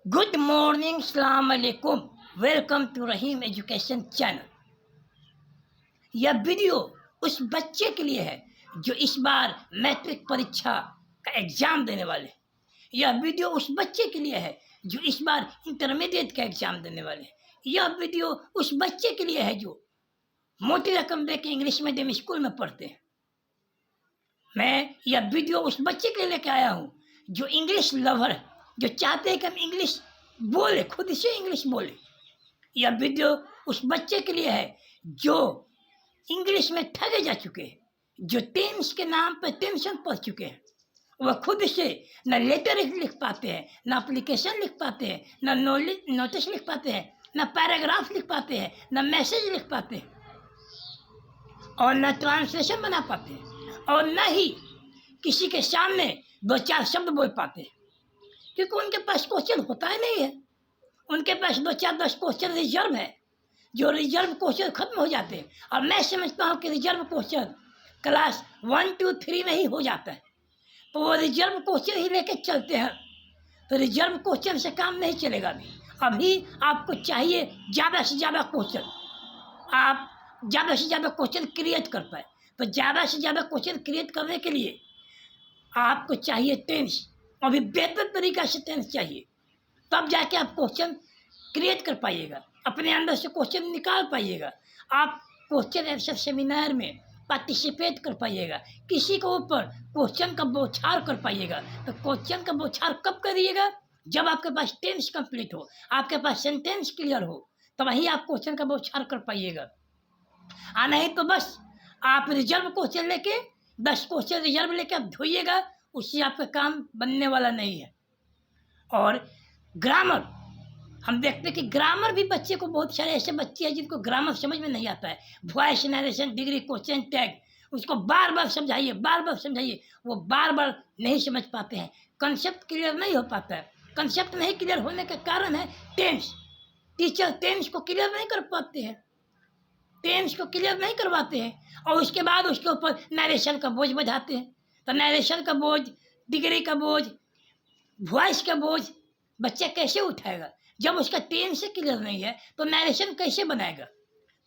Good morning, सलाम अलैकुम। Welcome to Rahim education channel. यह वीडियो उस बच्चे के लिए है जो इस बार मैट्रिक परीक्षा का एग्ज़ाम देने वाले हैं। यह वीडियो उस बच्चे के लिए है जो इस बार इंटरमीडिएट का एग्ज़ाम देने वाले हैं। यह वीडियो उस बच्चे के लिए है जो मोटी रकम दे के इंग्लिश मीडियम स्कूल में पढ़ते हैं। मैं यह वीडियो उस बच्चे के लिए लेकर आया हूँ जो इंग्लिश लवर है, जो चाहते हैं कि हम इंग्लिश बोले, खुद से इंग्लिश बोले। यह वीडियो उस बच्चे के लिए है जो इंग्लिश में ठगे जा चुके हैं, जो टेंस के नाम पर टेंशन पढ़ चुके हैं। वह खुद से न लेटर लिख पाते हैं, न एप्लीकेशन लिख पाते हैं, न नोटिस लिख पाते हैं, न पैराग्राफ लिख पाते हैं, न मैसेज लिख पाते हैं और न ट्रांसलेशन बना पाते हैं और न ही किसी के सामने दो चार शब्द बोल पाते हैं, क्योंकि उनके पास क्वेश्चन होता ही नहीं है। उनके पास 2-4-10 क्वेश्चन रिजर्व है, जो रिजर्व क्वेश्चन खत्म हो जाते हैं। और मैं समझता हूँ कि रिजर्व क्वेश्चन क्लास 1, 2, 3 में ही हो जाता है, तो वो रिजर्व क्वेश्चन ही लेके चलते हैं। तो रिजर्व क्वेश्चन से काम नहीं चलेगा। अभी आपको चाहिए ज़्यादा से ज़्यादा क्वेश्चन, आप ज़्यादा से ज़्यादा क्वेश्चन क्रिएट कर पाए। तो ज़्यादा से ज़्यादा क्वेश्चन क्रिएट करने के लिए आपको चाहिए टेंस, अभी बेहतर तरीका से टेंस चाहिए, तब जाके आप क्वेश्चन क्रिएट कर पाइएगा, अपने अंदर से क्वेश्चन निकाल पाइएगा। आप क्वेश्चन आंसर सेमिनार में पार्टिसिपेट कर पाइएगा, किसी के ऊपर क्वेश्चन का बौछार कर पाइएगा। तो क्वेश्चन का बौछार कब करिएगा? जब आपके पास टेंस कंप्लीट हो, आपके पास सेंटेंस क्लियर हो, तब वही आप क्वेश्चन का बौछार कर पाइएगा। नहीं तो बस आप रिजर्व क्वेश्चन लेके 10 क्वेश्चन रिजर्व लेके आप धोइएगा, उससे आपका काम बनने वाला नहीं है। और ग्रामर, हम देखते हैं कि ग्रामर भी बच्चे को, बहुत सारे ऐसे बच्चे हैं जिनको ग्रामर समझ में नहीं आता है। Voice, narration, degree, question tag, उसको बार बार समझाइए, बार बार समझाइए, वो बार बार नहीं समझ पाते हैं। कंसेप्ट क्लियर नहीं हो पाता है। कंसेप्ट नहीं क्लियर होने का कारण है टेंस। टीचर टेंस को क्लियर नहीं कर पाते हैं, टेंस को क्लियर नहीं करवाते हैं, और उसके बाद उसके ऊपर नरेशन का बोझ बढ़ाते हैं। तो नरेशन का बोझ, डिग्री का बोझ, वॉइस का बोझ बच्चा कैसे उठाएगा? जब उसका टेंस क्लियर नहीं है तो नरेशन कैसे बनाएगा?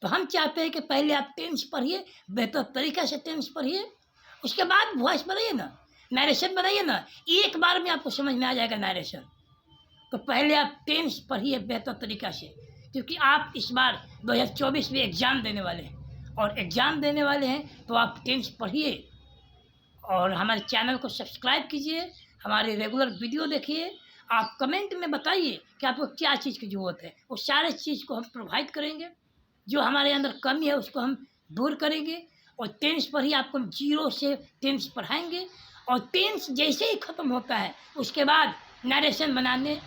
तो हम चाहते हैं कि पहले आप टेंस पढ़िए, बेहतर तरीका से टेंस पढ़िए, उसके बाद वॉइस बनाइए ना, नरेशन बनाइए ना, एक बार में आपको समझ में आ जाएगा नरेशन। तो पहले आप टेंस पढ़िए बेहतर तरीका से, क्योंकि आप इस बार 2024 में एग्ज़ाम देने वाले हैं, और एग्ज़ाम देने वाले हैं तो आप टेंस पढ़िए। और हमारे चैनल को सब्सक्राइब कीजिए, हमारे रेगुलर वीडियो देखिए। आप कमेंट में बताइए कि आपको क्या चीज़ की ज़रूरत है, वो सारे चीज़ को हम प्रोवाइड करेंगे। जो हमारे अंदर कमी है उसको हम दूर करेंगे। और टेंस पर ही आपको 0 से टेंस पढ़ाएंगे, और टेंस जैसे ही ख़त्म होता है उसके बाद नरेशन बनाने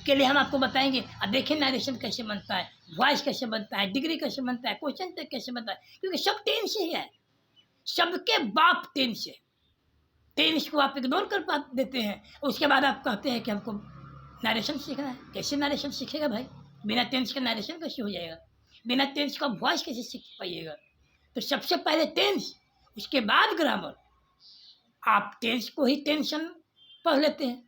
के लिए हम आपको बताएंगे। अब देखिए नरेशन कैसे बनता है, वॉइस कैसे बनता है, डिग्री कैसे बनता है, क्वेश्चन टैग कैसे बनता है, क्योंकि सब टेंस ही है, सबके बाप टेंस है। टेंस को आप इग्नोर कर पा देते हैं, उसके बाद आप कहते हैं कि हमको नरेशन सीखना है। कैसे नरेशन सीखेगा भाई? बिना टेंस का नरेशन कैसे हो जाएगा? बिना टेंस का वॉइस कैसे सीख पाइएगा? तो सबसे पहले टेंस, उसके बाद ग्रामर। आप टेंस को ही टेंशन पढ़ लेते हैं,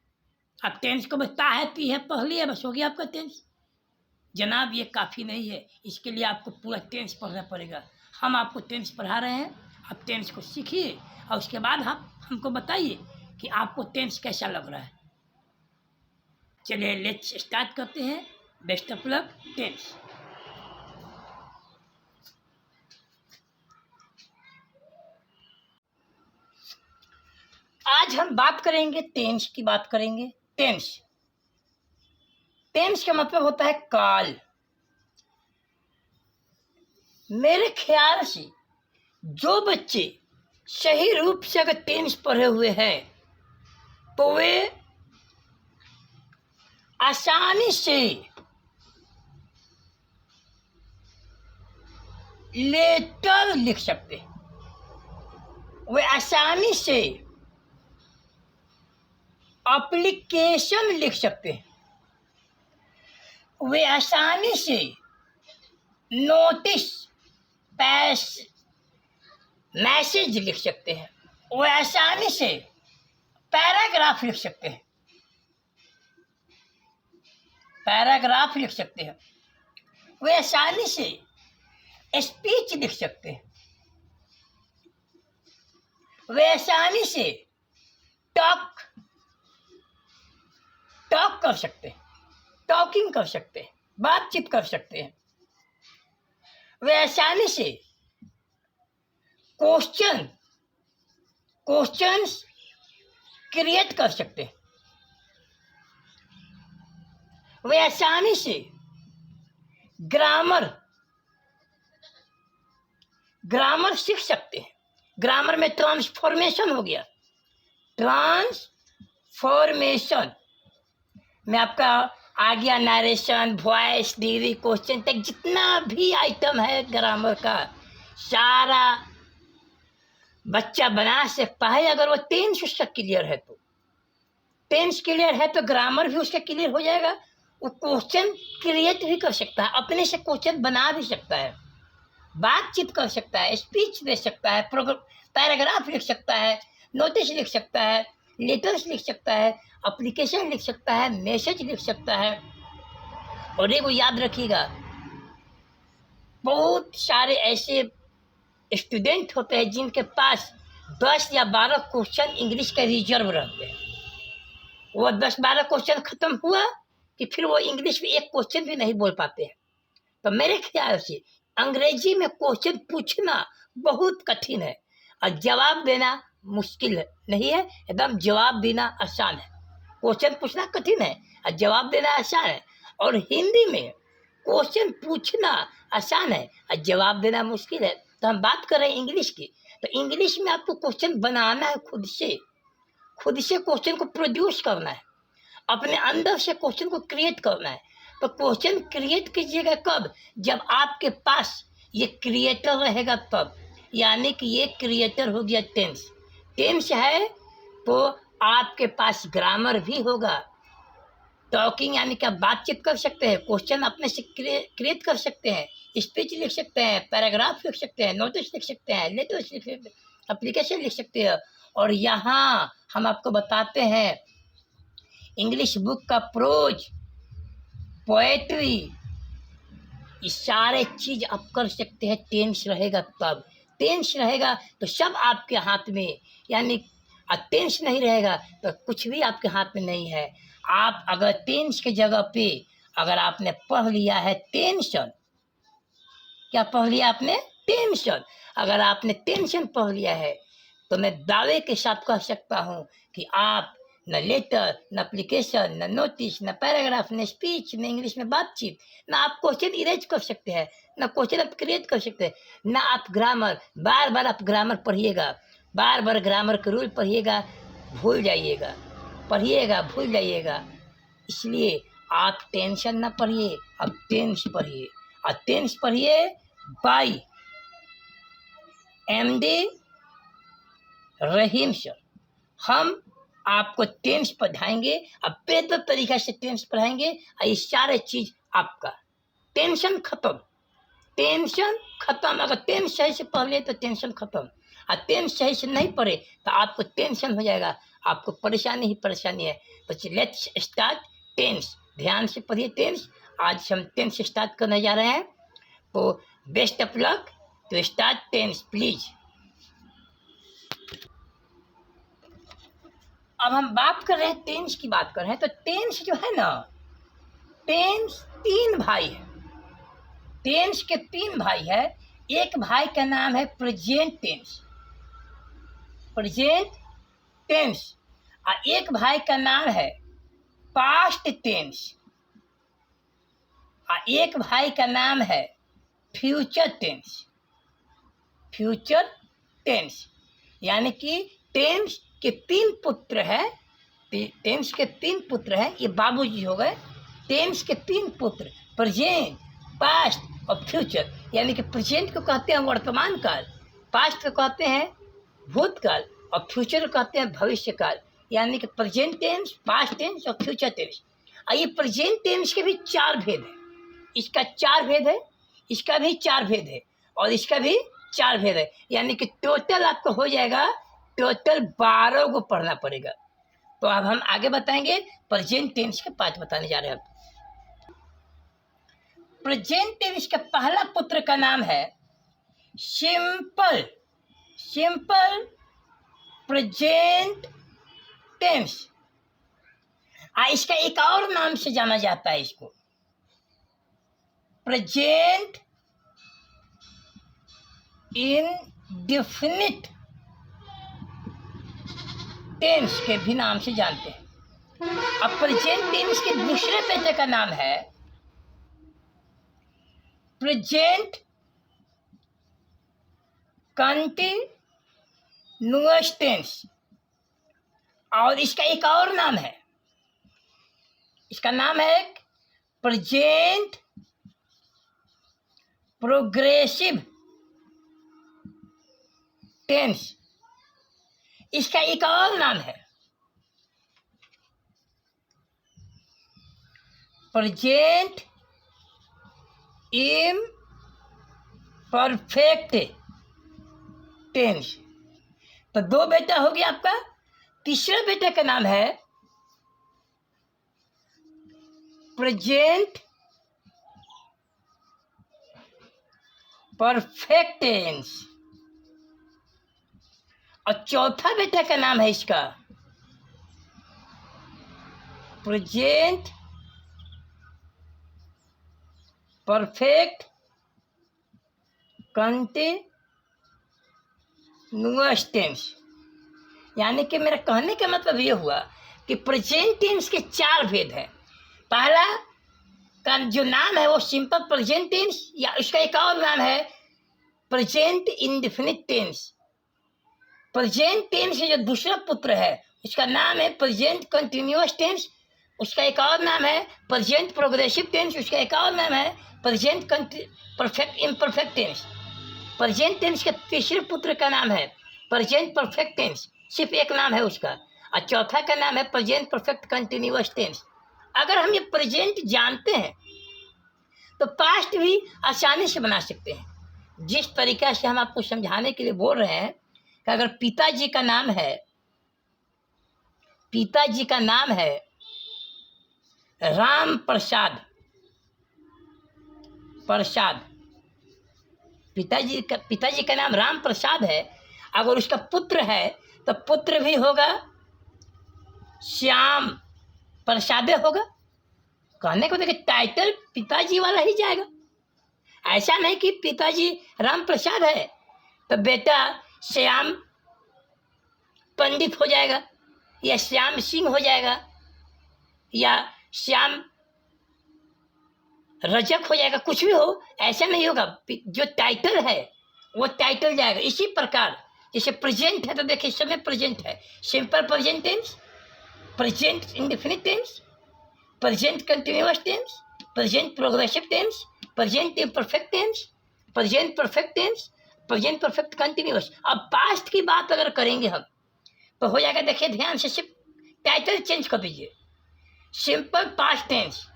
आप टेंस को बता है पी है पढ़ लिया, बस हो गया आपका टेंस। जनाब ये काफ़ी नहीं है, इसके लिए आपको पूरा टेंस पढ़ना पड़ेगा। हम आपको टेंस पढ़ा रहे हैं, आप टेंस को सीखिए, और उसके बाद आप हमको बताइए कि आपको टेंस कैसा लग रहा है। चलिए लेट्स स्टार्ट करते हैं। Best of luck tense. आज हम बात करेंगे टेंस की, बात करेंगे टेंस। टेंस का मतलब होता है काल। मेरे ख्याल से जो बच्चे सही रूप से अगर टेंस पढ़े हुए हैं तो वे आसानी से लेटर लिख सकते हैं, वे आसानी से एप्लीकेशन लिख सकते हैं, वे आसानी से नोटिस, मैसेज लिख सकते हैं, वे आसानी से पैराग्राफ लिख सकते हैं। पैराग्राफ लिख सकते हैं, वे आसानी से स्पीच लिख सकते हैं, वे आसानी से टॉक कर सकते हैं, टॉकिंग कर सकते हैं, बातचीत कर सकते हैं, वे आसानी से क्वेश्चंस क्रिएट कर सकते हैं, वे आसानी से ग्रामर सीख सकते हैं। ग्रामर में ट्रांसफॉर्मेशन हो गया, ट्रांसफॉर्मेशन में आपका आ गया नरेशन, वॉइस, डिग्री, क्वेश्चन तक जितना भी आइटम है ग्रामर का सारा बच्चा बना सकता है, अगर वो टेंस उसका क्लियर है तो। टेंस क्लियर है तो ग्रामर भी उसका क्लियर हो जाएगा, वो क्वेश्चन क्रिएट भी कर सकता है, अपने से क्वेश्चन बना भी सकता है, बातचीत कर सकता है, स्पीच दे सकता है, पैराग्राफ लिख सकता है, नोटिस लिख सकता है, लेटर्स लिख सकता है, एप्लीकेशन लिख सकता है, मैसेज लिख सकता है। और एक याद रखिएगा, बहुत सारे ऐसे स्टूडेंट होते हैं जिनके पास 10 या 12 क्वेश्चन इंग्लिश का रिजर्व रहते हैं। वो 10-12 क्वेश्चन खत्म हुआ कि फिर वो इंग्लिश में एक क्वेश्चन भी नहीं बोल पाते हैं। तो मेरे ख्याल से अंग्रेजी में क्वेश्चन पूछना बहुत कठिन है और जवाब देना मुश्किल नहीं है, एकदम जवाब देना आसान है। क्वेश्चन पूछना कठिन है और जवाब देना आसान है। और हिंदी में क्वेश्चन पूछना आसान है और जवाब देना मुश्किल है। तो हम बात कर रहे हैं इंग्लिश की, तो इंग्लिश में आपको क्वेश्चन बनाना है, खुद से क्वेश्चन को प्रोड्यूस करना है, अपने अंदर से क्वेश्चन को क्रिएट करना है। तो क्वेश्चन क्रिएट कीजिएगा कब? जब आपके पास ये क्रिएटर रहेगा तब, यानी कि ये क्रिएटर हो गया टेंस। टेंस है तो आपके पास ग्रामर भी होगा, टॉकिंग यानी कि आप बातचीत कर सकते हैं, क्वेश्चन अपने से क्रिएट कर सकते हैं, स्पीच लिख सकते हैं, पैराग्राफ लिख सकते हैं, नोटिस लिख सकते हैं, लेटर्स लिख सकते हैं, एप्लीकेशन लिख सकते हैं। और यहाँ हम आपको बताते हैं इंग्लिश बुक का प्रोज, पोएट्री, ये सारे चीज आप कर सकते हैं। टेंस रहेगा तब, टेंस रहेगा तो सब आपके हाथ में, यानी टेंस नहीं रहेगा तो कुछ भी आपके हाथ में नहीं है। आप अगर टेंस के जगह पे अगर आपने पढ़ लिया है टेंशन, क्या पढ़ लिया आपने? टेंशन। अगर आपने टेंशन पढ़ लिया है तो मैं दावे के साथ कह सकता हूँ कि आप न लेटर, न एप्लीकेशन, न नोटिस, न पैराग्राफ, न स्पीच, न इंग्लिश में बातचीत, न आप क्वेश्चन इरेज कर सकते हैं, न क्वेश्चन आप क्रिएट कर सकते हैं, न आप ग्रामर, बार बार आप ग्रामर पढ़िएगा, बार बार ग्रामर के रूल पढ़िएगा, भूल जाइएगा, पढ़िएगा भूल जाइएगा। इसलिए आप टेंशन ना पढ़िए, अब टेंस पढ़िए। और टेंस पढ़िए बाई MD रहीम सर। हम आपको टेंस पढ़ाएंगे, अब बेहतर तरीका से टेंस पढ़ाएंगे और ये सारे चीज आपका टेंशन खत्म, टेंशन खत्म। अगर टेंस सही से पढ़ ले तो टेंशन खत्म, और टेंस सही से नहीं पढ़े तो आपको टेंशन हो जाएगा, आपको परेशानी ही परेशानी है। तो लेट्स स्टार्ट टेंस। ध्यान से पढ़िए टेंस। आज हम टेंस स्टार्ट करने जा रहे हैं, तो best of luck to start tense please. अब हम बात कर रहे हैं टेंस की बात कर रहे हैं, तो टेंस जो है ना, टेंस 3 भाई है। टेंस के 3 भाई है। एक भाई का नाम है प्रेजेंट टेंस, प्रेजेंट टेंस, और एक भाई का नाम है पास्ट टेंस, और एक भाई का नाम है फ्यूचर टेंस, फ्यूचर टेंस। यानी कि टेंस के 3 पुत्र हैं, टेंस के 3 पुत्र हैं, ये बाबूजी हो गए। टेंस के 3 पुत्र, प्रेजेंट, पास्ट और फ्यूचर। यानी कि प्रेजेंट को कहते हैं वर्तमान काल, पास्ट को कहते हैं भूतकाल और फ्यूचर को कहते हैं भविष्य काल। यानी कि प्रेजेंट टेंस, पास्ट टेंस और फ्यूचर टेंस। और ये प्रेजेंट टेंस के भी 4 भेद हैं। इसका 4 भेद है, इसका भी 4 भेद है, और इसका भी 4 भेद है। यानी कि टोटल आपको हो जाएगा, टोटल 12 को पढ़ना पड़ेगा। तो अब हम आगे बताएंगे, प्रेजेंट टेंस के 5 बताने जा रहे हैं। प्रेजेंट टेंस का पहला पुत्र का नाम है सिंपल प्रेजेंट टेंस। इसका एक और नाम से जाना जाता है इसको, प्रेजेंट इंडेफिनिट टेंस के भी नाम से जानते हैं। अब प्रेजेंट टेंस के दूसरे बेटे का नाम है प्रेजेंट कंटीन्यूअस टेंस, और इसका एक और नाम है, इसका नाम है प्रेजेंट प्रोग्रेसिव टेंस। इसका एक और नाम है प्रेजेंट इम्परफेक्ट टेंस। तो दो बेटा हो गया आपका। तीसरे बेटे का नाम है प्रेजेंट परफेक्ट टेंस, और चौथा बेटा का नाम है इसका प्रेजेंट परफेक्ट कंटीन्यूअस टेंस। यानी कि मेरा कहने का मतलब ये हुआ कि प्रेजेंट टेंस के चार भेद हैं। पहला का जो नाम है वो सिंपल प्रेजेंट टेंस, या उसका एक और नाम है present indefinite tense. Present tense जो दूसरा पुत्र है उसका नाम है प्रेजेंट कंटिन्यूअस टेंस, उसका एक और नाम है प्रेजेंट प्रोग्रेसिव टेंस, उसका एक और नाम है present perfect imperfect tense. Present tense के तीसरे पुत्र का नाम है प्रेजेंट परफेक्ट टेंस, सिर्फ एक नाम है उसका, और चौथा का नाम है प्रेजेंट परफेक्ट कंटिन्यूअस टेंस। अगर हम ये प्रेजेंट जानते हैं तो पास्ट भी आसानी से बना सकते हैं। जिस तरीका से हम आपको समझाने के लिए बोल रहे हैं कि अगर पिताजी का नाम है राम प्रसाद, पिताजी का नाम राम प्रसाद है, अगर उसका पुत्र है तो पुत्र भी होगा श्याम प्रसादे होगा। कहने को देखिए टाइटल पिताजी वाला ही जाएगा। ऐसा नहीं कि पिताजी राम प्रसाद है तो बेटा श्याम पंडित हो जाएगा, या श्याम सिंह हो जाएगा, या श्याम रजक हो जाएगा, कुछ भी हो, ऐसा नहीं होगा। जो टाइटल है वो टाइटल जाएगा। इसी प्रकार जैसे प्रेजेंट है तो देखिए समय प्रेजेंट है, simple present tense, present indefinite tense, present continuous tense, present progressive tense, present imperfect tense, present perfect tense, present perfect continuous. अब पास्ट की बात अगर करेंगे हम तो हो जाएगा, देखिए ध्यान से, सिर्फ टाइटल चेंज कर दीजिए। Simple past tense,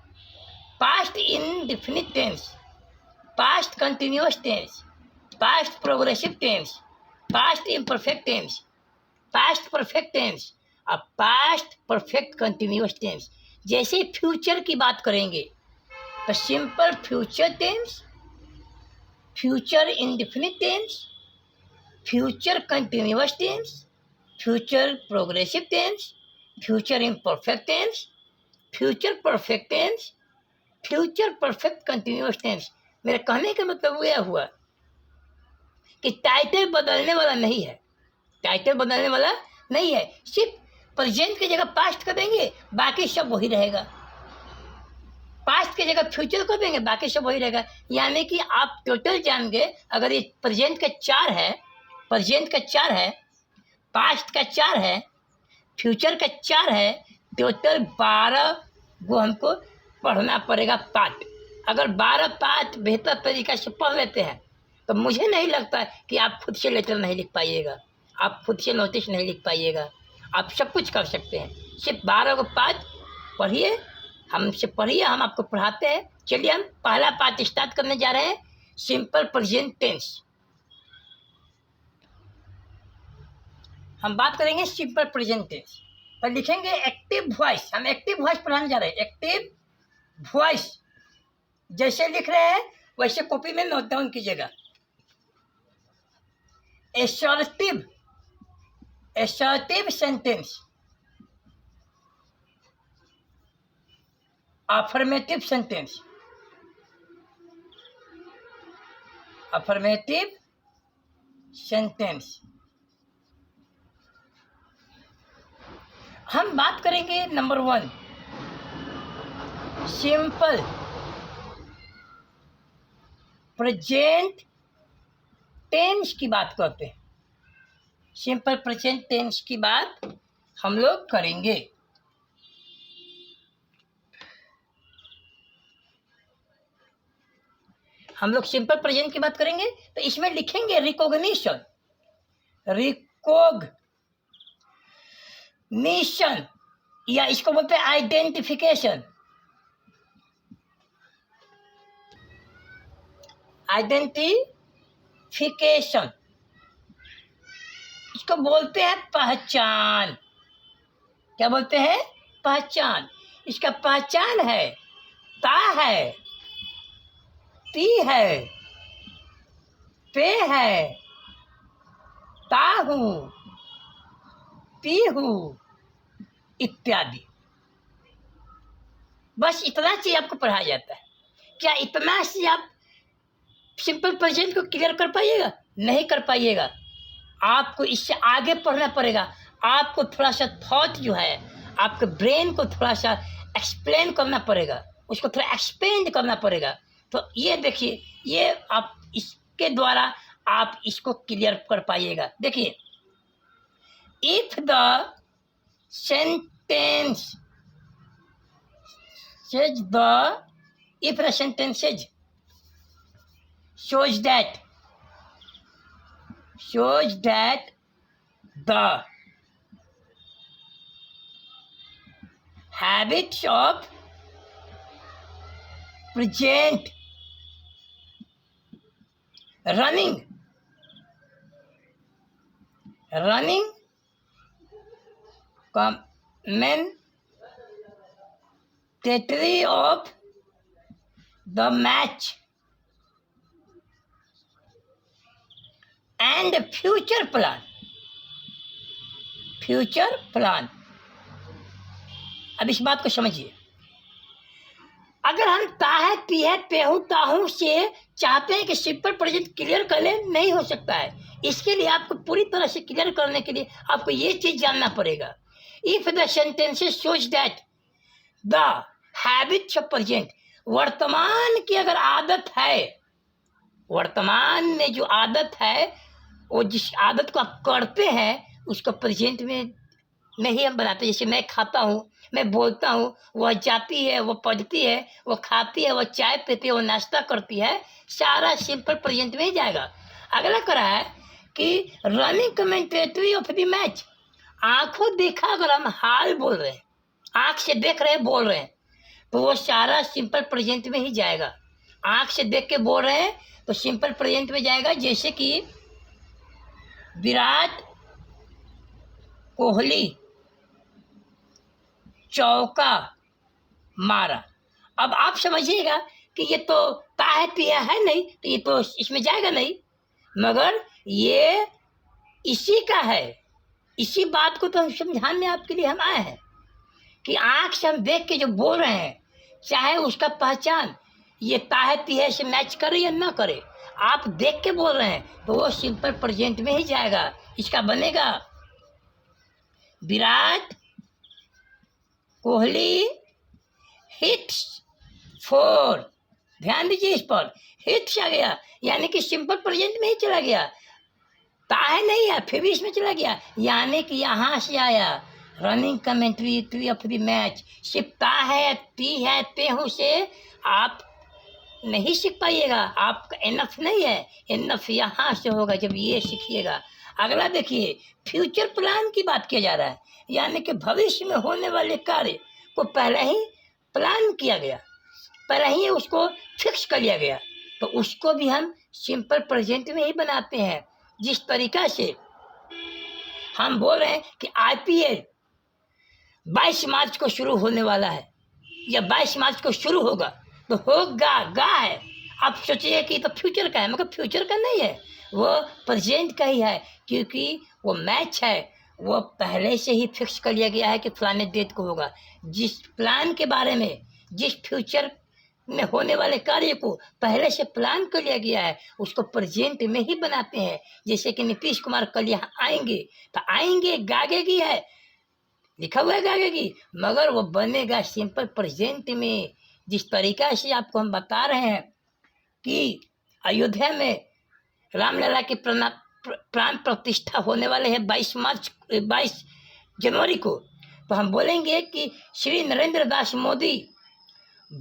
past indefinite tense, past continuous tense, past progressive tense, past imperfect tense, past perfect tense, और पास्ट परफेक्ट कंटिन्यूअस टेंस। जैसे फ्यूचर की बात करेंगे तो simple future tense, future indefinite tense, future continuous tense, future progressive tense, future imperfect tense, future perfect tense, future perfect continuous tense. मेरे कहने का मतलब यह हुआ कि टाइटल बदलने वाला नहीं है, टाइटल बदलने वाला नहीं है। सिर्फ प्रेजेंट की जगह पास्ट कर देंगे, बाकी सब वही रहेगा। पास्ट की जगह फ्यूचर कर देंगे, बाकी सब वही रहेगा। यानी कि आप टोटल जान गए, अगर ये प्रेजेंट का 4 है, प्रेजेंट का 4 है, पास्ट का 4 है, फ्यूचर का 4 है, टोटल 12 वो हमको पढ़ना पड़ेगा पाठ। अगर 12 पाठ बेहतर तरीका से पढ़ लेते हैं तो मुझे नहीं लगता कि आप खुद से लेटर नहीं लिख पाइएगा, आप खुद से नोटिस नहीं लिख पाइएगा, आप सब कुछ कर सकते हैं। सिर्फ 12 को पाठ पढ़िए, हमसे पढ़िए, हम आपको पढ़ाते हैं। चलिए हम पहला पाठ स्टार्ट करने जा रहे हैं, सिंपल प्रेजेंट टेंस। हम बात करेंगे सिंपल प्रेजेंट टेंस, पर लिखेंगे एक्टिव वॉइस। हम एक्टिव वॉइस पढ़ाने जा रहे हैं, एक्टिव वॉइस। जैसे लिख रहे हैं वैसे कॉपी में नोट डाउन कीजिएगा। Assertive sentence, affirmative sentence, affirmative sentence. हम बात करेंगे नंबर 1, सिंपल प्रेजेंट टेंस की बात करते हैं। सिंपल प्रेजेंट टेंस की बात हम लोग करेंगे। हम लोग सिंपल प्रेजेंट की बात करेंगे तो इसमें लिखेंगे रिकॉग्निशन, रिकॉग्निशन, या इसको बोलते हैं आइडेंटिफिकेशन, आइडेंटिफिकेशन। इसको बोलते हैं पहचान। क्या बोलते हैं? पहचान। इसका पहचान है ता है, ती है, पे है, ता हूँ, ती हूँ इत्यादि। बस इतना चीज आपको पढ़ाया जाता है। क्या इतना से आप सिंपल प्रेजेंट को क्लियर कर पाइएगा? नहीं कर पाइएगा। आपको इससे आगे पढ़ना पड़ेगा। आपको थोड़ा सा थॉट जो है, आपके ब्रेन को थोड़ा सा एक्सप्लेन करना पड़ेगा, उसको थोड़ा एक्सपेंड करना पड़ेगा। तो ये देखिए, ये आप इसके द्वारा आप इसको क्लियर कर पाइएगा। देखिए, if the sentence shows that the habits of present running commentary of the match and future plan। अब इस बात को समझिए। अगर हम ताहे पीहे पेहू ताहू से चाहते हैं कि सिंपल प्रेजेंट क्लियर कर ले, नहीं हो सकता है। इसके लिए आपको पूरी तरह से क्लियर करने के लिए आपको ये चीज जानना पड़ेगा। If the sentences shows that the habits of present, वर्तमान की अगर आदत है, वर्तमान में जो आदत है, वो जिस आदत को आप करते हैं उसको प्रेजेंट में नहीं हम बनाते। जैसे मैं खाता हूँ, मैं बोलता हूँ, वह जाती है, वो पढ़ती है, वो खाती है, वो चाय पीती है, वो नाश्ता करती है, सारा सिंपल प्रेजेंट में ही जाएगा। अगला करा है कि running commentary of the match, आंखों देखा अगर हम हाल बोल रहे हैं, आंख से देख रहे हैं, बोल रहे हैं, तो वो सारा सिंपल प्रेजेंट में ही जाएगा। आंख से देख के बोल रहे हैं तो सिंपल प्रेजेंट में जाएगा। जैसे कि विराट कोहली चौका मारा। अब आप समझिएगा कि ये तो ताहे पिया है नहीं, तो ये तो इसमें जाएगा नहीं, मगर ये इसी का है। इसी बात को तो हम समझाने आपके लिए हम आए हैं कि आंख से हम देख के जो बोल रहे हैं, चाहे उसका पहचान ये ताहे पिहे से मैच करे या ना करे, आप देख के बोल रहे हैं तो वो सिंपल प्रेजेंट में ही जाएगा। इसका बनेगा विराट कोहली हिट्स 4। ध्यान दीजिए इस पर, हिट्स आ गया यानी कि सिंपल प्रेजेंट में ही चला गया, ताहे नहीं है फिर भी इसमें चला गया, यानी कि यहाँ से आया। Running commentary of the match, सिर्फ ता है, ती है, तेहू से आप नहीं सीख पाइएगा। आपका इनफ नहीं है, इनफ यहाँ से होगा जब ये सीखिएगा। अगला देखिए, फ्यूचर प्लान की बात किया जा रहा है, यानी कि भविष्य में होने वाले कार्य को पहले ही प्लान किया गया, पहले ही उसको फिक्स कर लिया गया, तो उसको भी हम सिंपल प्रेजेंट में ही बनाते हैं। जिस तरीका से हम बोल रहे हैं कि IPL 22 मार्च को शुरू होने वाला है या 22 मार्च को शुरू होगा, तो होगा गा है। आप सोचिए कि तो फ्यूचर का है, मगर फ्यूचर का नहीं है, वो प्रेजेंट का ही है, क्योंकि वो मैच है, वो पहले से ही फिक्स कर लिया गया है कि फलाने डेट को होगा। जिस प्लान के बारे में, जिस फ्यूचर में होने वाले कार्य को पहले से प्लान कर लिया गया है, उसको प्रेजेंट में ही बनाते हैं। जैसे कि नीतीश कुमार कल यहाँ आएंगे, तो आएंगे गागेगी है, लिखा हुआ है गागेगी, मगर वो बनेगा सिंपल प्रेजेंट में। जिस तरीका से आपको हम बता रहे हैं कि अयोध्या में रामलला की प्राण प्रतिष्ठा होने वाले हैं 22 जनवरी को, तो हम बोलेंगे कि श्री नरेंद्र दास मोदी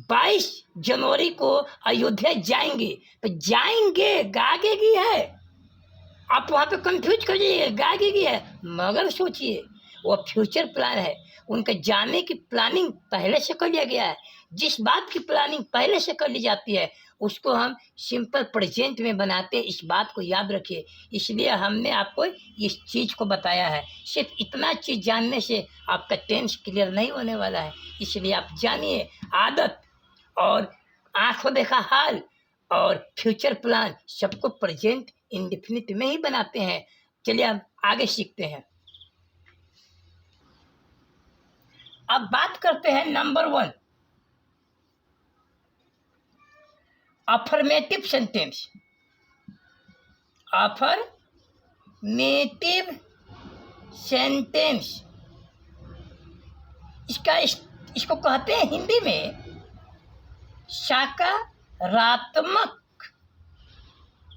22 जनवरी को अयोध्या जाएंगे। तो जाएंगे गागेगी है, आप वहाँ पे कंफ्यूज कर जाइए, गागेगी है, मगर सोचिए वो फ्यूचर प्लान है। उनके जाने की प्लानिंग पहले से कर लिया गया है। जिस बात की प्लानिंग पहले से कर ली जाती है उसको हम सिंपल प्रेजेंट में बनाते हैं, इस बात को याद रखिए। इसलिए हमने आपको इस चीज़ को बताया है। सिर्फ इतना चीज़ जानने से आपका टेंस क्लियर नहीं होने वाला है, इसलिए आप जानिए। आदत और आंखों देखा हाल और फ्यूचर प्लान सबको प्रेजेंट इंडेफिनिट में ही बनाते हैं। चलिए अब आगे सीखते हैं। अब बात करते हैं number 1, affirmative sentence. Affirmative sentence इसको कहते हैं हिंदी में सकारात्मक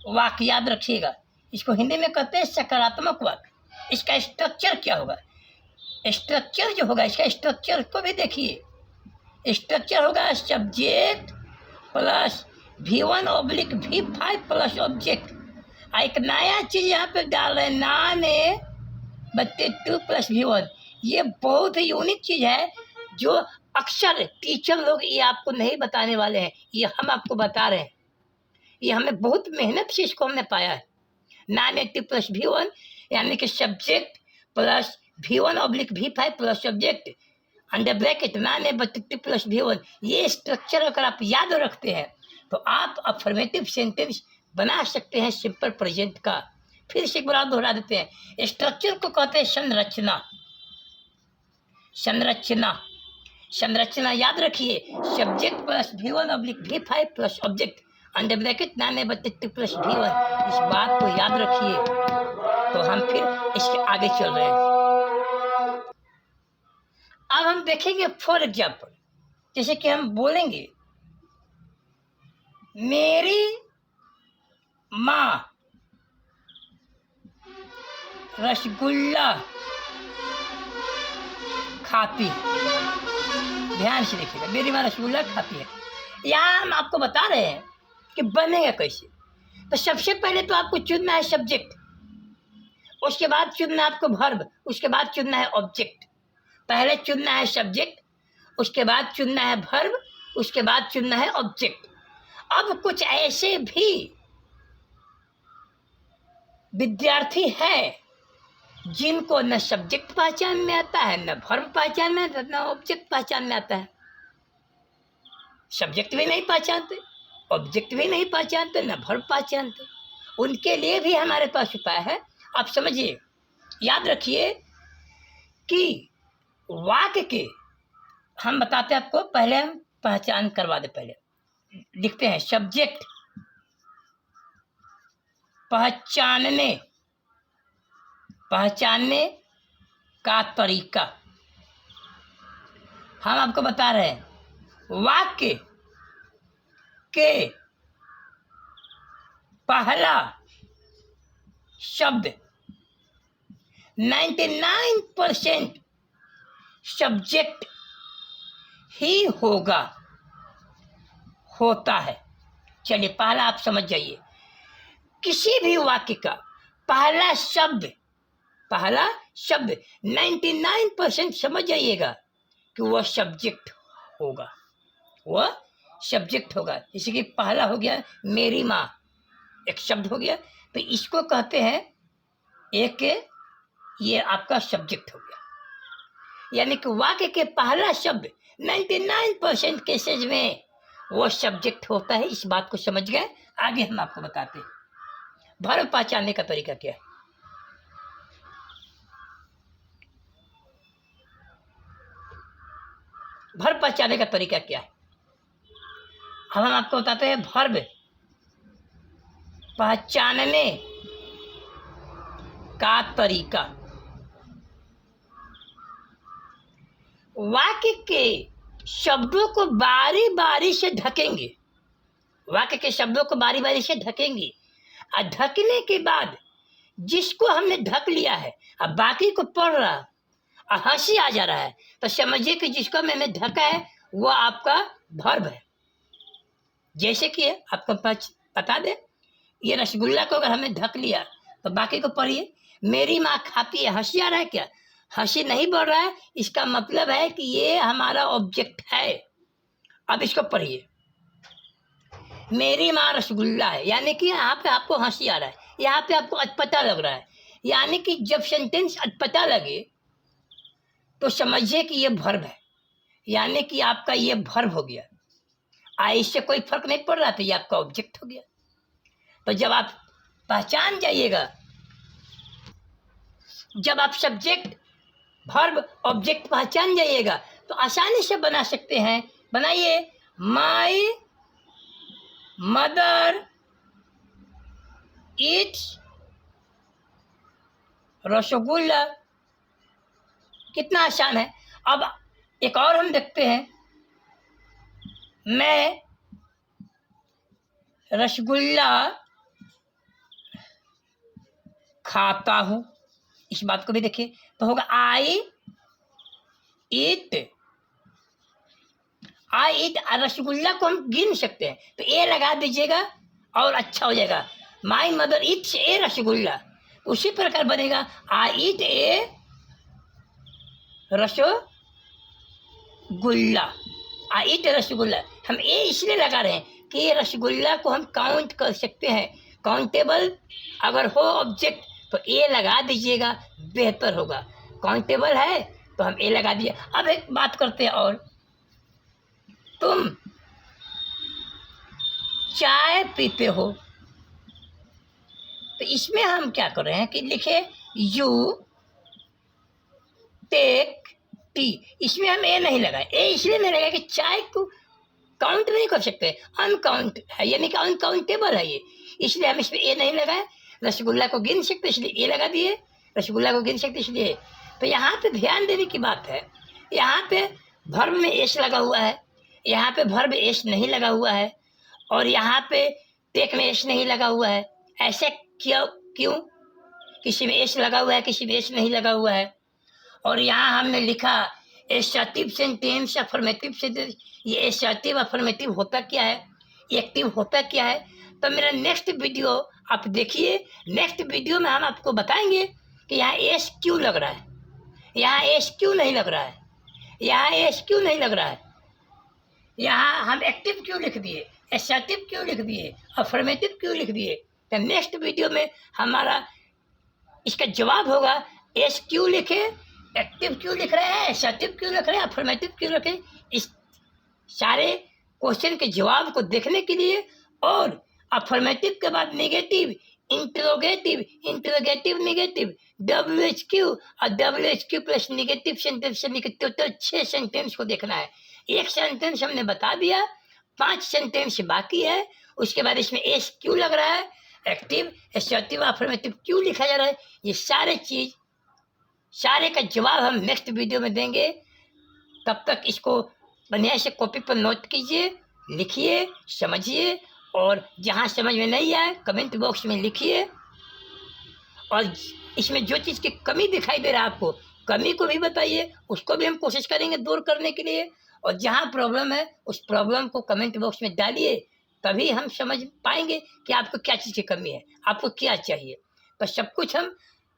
वाक्य। याद रखिएगा, इसको हिंदी में कहते हैं सकारात्मक वाक्य। इसका स्ट्रक्चर क्या होगा? स्ट्रक्चर जो होगा, इसका स्ट्रक्चर को भी देखिए। स्ट्रक्चर होगा subject plus V1/V5 plus object. एक नया चीज यहाँ पे डाल रहे हैं, नान ए बत्ते 2 प्लस V1। ये बहुत ही यूनिक चीज है जो अक्सर टीचर लोग ये आपको नहीं बताने वाले हैं, ये हम आपको बता रहे हैं। ये हमें बहुत मेहनत से इसको हमने पाया है। नान ए 2 प्लस V1 यानी कि subject plus V1/V5 plus object under bracket नान ए बत्ते 2 प्लस V1। ये स्ट्रक्चर अगर आप याद रखते हैं तो आप अफर्मेटिव सेंटेंस बना सकते हैं सिंपल प्रेजेंट का। फिर से एक बार दोहरा देते हैं। स्ट्रक्चर को कहते हैं संरचना। संरचना संरचना याद रखिए, subject plus V1/V5 plus object under bracket नान ए बत्ते 2 प्लस V1। इस बात को याद रखिए। तो हम फिर इसके आगे चल रहे हैं। अब हम देखेंगे फॉर एग्जाम्पल, जैसे कि हम बोलेंगे मेरी माँ रसगुल्ला खाती है। ध्यान से देखिएगा, मेरी माँ रसगुल्ला खाती है। यहाँ हम आपको बता रहे हैं कि बनेगा कैसे। तो सबसे पहले तो आपको चुनना है सब्जेक्ट, उसके बाद चुनना है आपको वर्ब, उसके बाद चुनना है ऑब्जेक्ट। पहले चुनना है सब्जेक्ट, उसके बाद चुनना है वर्ब, उसके बाद चुनना है ऑब्जेक्ट। अब कुछ ऐसे भी विद्यार्थी हैं जिनको न सब्जेक्ट पहचान में आता है, न वर्ब पहचान में आता है, न ऑब्जेक्ट पहचान में आता है। सब्जेक्ट भी नहीं पहचानते, ऑब्जेक्ट भी नहीं पहचानते, न वर्ब पहचानते। उनके लिए भी हमारे पास उपाय है। आप समझिए, याद रखिए कि वाक्य के हम बताते हैं आपको, पहले हम पहचान करवा दे। पहले लिखते हैं सब्जेक्ट पहचानने का तरीका। हम आपको बता रहे हैं वाक्य के पहला शब्द 99% सब्जेक्ट ही होता है। चलिए पहला आप समझ जाइए, किसी भी वाक्य का पहला शब्द 99% समझ जाइएगा कि वह सब्जेक्ट होगा। जैसे कि पहला हो गया मेरी माँ, एक शब्द हो गया, तो इसको कहते हैं ये आपका सब्जेक्ट हो गया। यानी कि वाक्य के पहला शब्द 99% केसेज में वो सब्जेक्ट होता है। इस बात को समझ गए? आगे हम आपको बताते हैं वर्ब पहचानने का तरीका क्या है। वर्ब पहचानने का तरीका क्या है, हम आपको बताते हैं वर्ब पहचानने का तरीका। वाक्य के शब्दों को बारी बारी से ढकेंगे, वाक्य के शब्दों को बारी बारी से ढकेंगे, और ढकने के बाद जिसको हमने ढक लिया है अब बाकी को पढ़ रहा और हंसी आ जा रहा है, तो समझिए कि जिसको मैंने ढका है वो आपका वर्ब है। जैसे कि आपको बता दे, ये रसगुल्ला को अगर हमने ढक लिया तो बाकी को पढ़िए। मेरी माँ खाती है, हंसी आ रहा है क्या? हंसी नहीं बढ़ रहा है, इसका मतलब है कि ये हमारा ऑब्जेक्ट है। अब इसको पढ़िए, मेरी माँ रसगुल्ला है, यानी कि यहाँ पे आपको हंसी आ रहा है, यहाँ पे आपको अटपटा लग रहा है। यानी कि जब सेंटेंस अटपटा लगे तो समझिए कि ये वर्ब है, यानी कि आपका ये वर्ब हो गया। इससे कोई फर्क नहीं पड़ रहा, तो ये आपका ऑब्जेक्ट हो गया। तो जब आप पहचान जाइएगा, जब आप सब्जेक्ट वर्ब ऑब्जेक्ट पहचान जाइएगा तो आसानी से बना सकते हैं। बनाइए, माई मदर ईट्स रसगुल्ला। कितना आसान है। अब एक और हम देखते हैं, मैं रसगुल्ला खाता हूं। इस बात को भी देखिए, तो होगा आई ईट रसगुल्ला को हम गिन सकते हैं, तो ए लगा दीजिएगा और अच्छा हो जाएगा। My mother eats a rasgulla, उसी प्रकार बनेगा आई ईट ए रसगुल्ला, आई ईट रसगुल्ला। हम ए इसलिए लगा रहे हैं कि ये रसगुल्ला को हम काउंट कर सकते हैं। काउंटेबल अगर हो ऑब्जेक्ट तो ए लगा दीजिएगा, बेहतर होगा। काउंटेबल है तो हम ए लगा दिए। अब एक बात करते हैं, और तुम चाय पीते हो, तो इसमें हम क्या कर रहे हैं कि लिखे यू टेक टी। इसमें हम ए नहीं लगाए, ए इसलिए नहीं लगाए कि चाय को काउंट नहीं कर सकते, अनकाउंट है, यानी कि अनकाउंटेबल है ये, इसलिए हम इसमें ए नहीं लगाए। रसगुल्ला को गिन सकते इसलिए ए लगा दिए, रसगुल्ला को गिन सकते इसलिए। तो यहाँ पे ध्यान देने की बात है, यहाँ पे वर्ब में एस लगा हुआ है, यहाँ पे वर्ब एस नहीं लगा हुआ है, और यहाँ पे टेक में एस नहीं लगा हुआ है। ऐसे क्यों? किसी में एस लगा हुआ है, किसी में एस नहीं लगा हुआ है। और यहाँ हमने लिखा एसर्टिव सेंटेंस, अफर्मेटिव सेंटेंस। ये एसर्टिव अफर्मेटिव होता क्या है, एक्टिव होता क्या है, तो मेरा नेक्स्ट वीडियो आप देखिए। नेक्स्ट वीडियो में हम आपको बताएंगे कि यहाँ एस क्यों लग रहा है, यहाँ एस क्यों नहीं लग रहा है, यहाँ एस क्यों नहीं लग रहा है, यहाँ हम एक्टिव क्यों लिख दिए, एसर्टिव क्यों लिख दिए, अफर्मेटिव क्यों लिख दिए। तो नेक्स्ट वीडियो में हमारा इसका जवाब होगा एस क्यों लिखे, एक्टिव क्यों लिख रहे हैं, एसर्टिव क्यों लिख रहे हैं, अफर्मेटिव क्यों लिख रहे हैं। इस सारे क्वेश्चन के जवाब को देखने के लिए, और अफर्मेटिव के बाद negative, interrogative, interrogative negative, WHQ और WHQ प्लस नेगेटिव सेंटेंस से निकले टोटल 6 सेंटेंस को देखना है। एक सेंटेंस हमने बता दिया, 5 सेंटेंस बाकी है। उसके बाद इसमें एस क्यों लग रहा है, एक्टिव, एसर्टिव, अफर्मेटिव क्यों लिखा जा रहा है, ये सारे चीज, सारे का जवाब हम नेक्स्ट वीडियो में देंगे। तब तक इसको बढ़िया से कॉपी पर नोट कीजिए, लिखिए, समझिए, और जहाँ समझ में नहीं आए कमेंट बॉक्स में लिखिए। और इसमें जो चीज़ की कमी दिखाई दे रहा है आपको, कमी को भी बताइए, उसको भी हम कोशिश करेंगे दूर करने के लिए। और जहाँ प्रॉब्लम है उस प्रॉब्लम को कमेंट बॉक्स में डालिए, तभी हम समझ पाएंगे कि आपको क्या चीज़ की कमी है, आपको क्या चाहिए। तो सब कुछ हम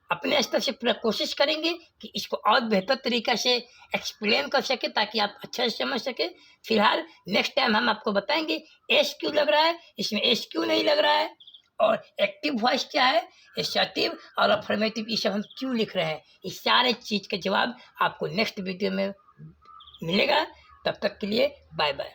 अपने स्तर से पूरा कोशिश करेंगे कि इसको और बेहतर तरीक़ा से एक्सप्लेन कर सके, ताकि आप अच्छे से समझ सके। फिलहाल नेक्स्ट टाइम हम आपको बताएंगे एस क्यों लग रहा है, इसमें एस क्यों नहीं लग रहा है, और एक्टिव वॉइस क्या है, एसर्टिव और अफर्मेटिव, ये सब हम क्यों लिख रहे हैं। इस सारे चीज़ का जवाब आपको नेक्स्ट वीडियो में मिलेगा। तब तक के लिए बाय बाय।